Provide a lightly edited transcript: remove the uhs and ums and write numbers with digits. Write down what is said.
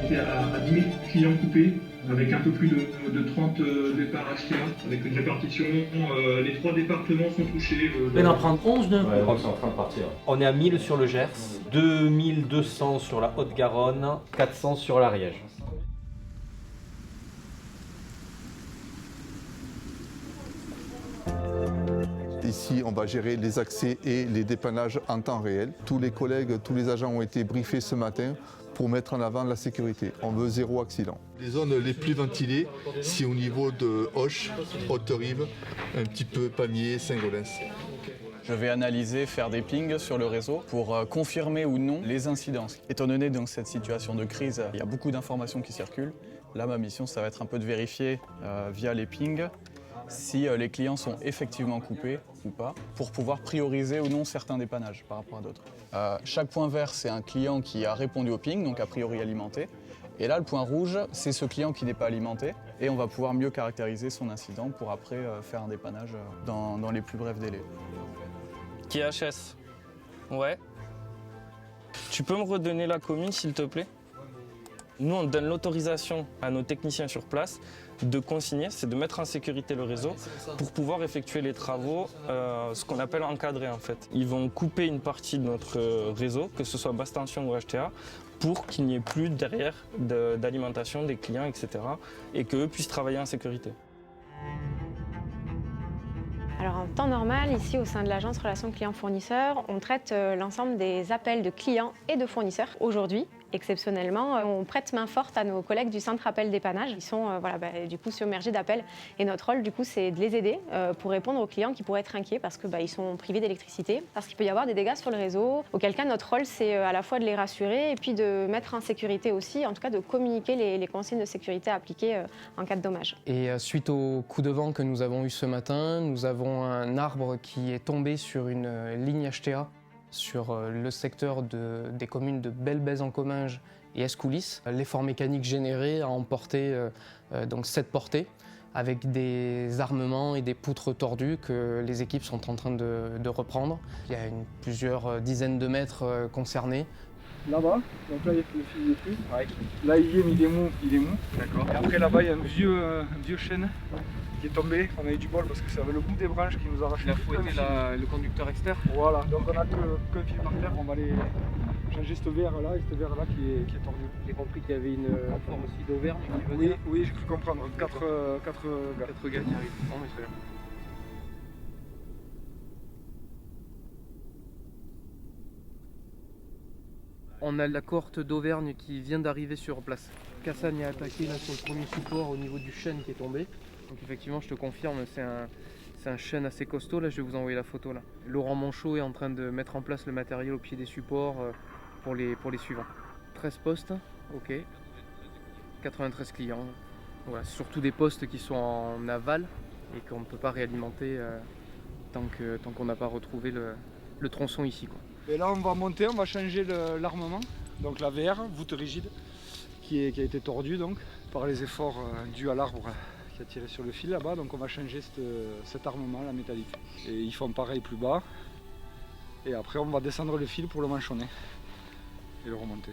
était à 10 000 clients coupés, avec un peu plus de 30 départs HTA, avec une répartition. Les 3 départements sont touchés. On va en prendre 11 d'un coup. Ouais, c'est en train de partir. On est à 1000 sur le Gers, 2200 sur la Haute-Garonne, 400 sur l'Ariège. Ici, on va gérer les accès et les dépannages en temps réel. Tous les collègues, tous les agents ont été briefés ce matin pour mettre en avant la sécurité. On veut 0 accident. Les zones les plus ventilées, c'est au niveau de Auch, Haute-Rive, un petit peu Pamiers, Saint-Gaudens. Je vais analyser, faire des pings sur le réseau pour confirmer ou non les incidences. Étant donné donc cette situation de crise, il y a beaucoup d'informations qui circulent. Là, ma mission, ça va être un peu de vérifier via les pings si les clients sont effectivement coupés ou pas, pour pouvoir prioriser ou non certains dépannages par rapport à d'autres. Chaque point vert, c'est un client qui a répondu au ping, donc a priori alimenté. Et là, le point rouge, c'est ce client qui n'est pas alimenté. Et on va pouvoir mieux caractériser son incident pour après faire un dépannage dans les plus brefs délais. Qui est HS? Ouais. Tu peux me redonner la commune, s'il te plaît? Nous, on donne l'autorisation à nos techniciens sur place de consigner, c'est de mettre en sécurité le réseau pour pouvoir effectuer les travaux, ce qu'on appelle encadrés en fait. Ils vont couper une partie de notre réseau, que ce soit basse tension ou HTA, pour qu'il n'y ait plus derrière d'alimentation des clients, etc. et qu'eux puissent travailler en sécurité. Alors en temps normal, ici au sein de l'agence Relations Clients-Fournisseurs, on traite l'ensemble des appels de clients et de fournisseurs. Aujourd'hui, exceptionnellement, on prête main forte à nos collègues du centre appel dépannage. Ils sont du coup submergés d'appels et notre rôle du coup c'est de les aider pour répondre aux clients qui pourraient être inquiets parce que ils sont privés d'électricité, parce qu'il peut y avoir des dégâts sur le réseau. Auquel cas notre rôle c'est à la fois de les rassurer et puis de mettre en sécurité aussi, en tout cas de communiquer les consignes de sécurité appliquées en cas de dommage. Et suite au coup de vent que nous avons eu ce matin, nous avons un arbre qui est tombé sur une ligne HTA sur le secteur des communes de Belbèze-en-Comminges et Escoulis. L'effort mécanique généré a emporté donc 7 portées avec des armements et des poutres tordues que les équipes sont en train de reprendre. Il y a plusieurs dizaines de mètres concernés. Là-bas, donc là il y a le fil dessus. Ouais. Là il est mou, D'accord. Et après là-bas il y a un vieux chêne qui est tombé. On a eu du bol parce que c'est avec le bout des branches qui nous a arraché. Il a fouetté le conducteur externe. Voilà, donc on a qu'un fil par terre, on va aller changer ce verre là et ce verre là qui est tordu. J'ai compris qu'il y avait une forme aussi d'Auvergne qui venait. Oui, j'ai cru comprendre. 4 gars qui arrivent. Non, mais c'est bien. On a la cohorte d'Auvergne qui vient d'arriver sur place. Cassagne a attaqué là sur le premier support au niveau du chêne qui est tombé. Donc effectivement, je te confirme, c'est un chêne assez costaud. Là, je vais vous envoyer la photo là. Laurent Monchot est en train de mettre en place le matériel au pied des supports pour les suivants. 13 postes, ok. 93 clients. Voilà, surtout des postes qui sont en aval et qu'on ne peut pas réalimenter tant qu'on n'a pas retrouvé le tronçon ici, quoi. Et là on va monter, on va changer l'armement, donc la VR, voûte rigide, qui a été tordue donc, par les efforts dus à l'arbre qui a tiré sur le fil là-bas. Donc on va changer cet armement, la métallique. Et ils font pareil plus bas. Et après on va descendre le fil pour le manchonner et le remonter.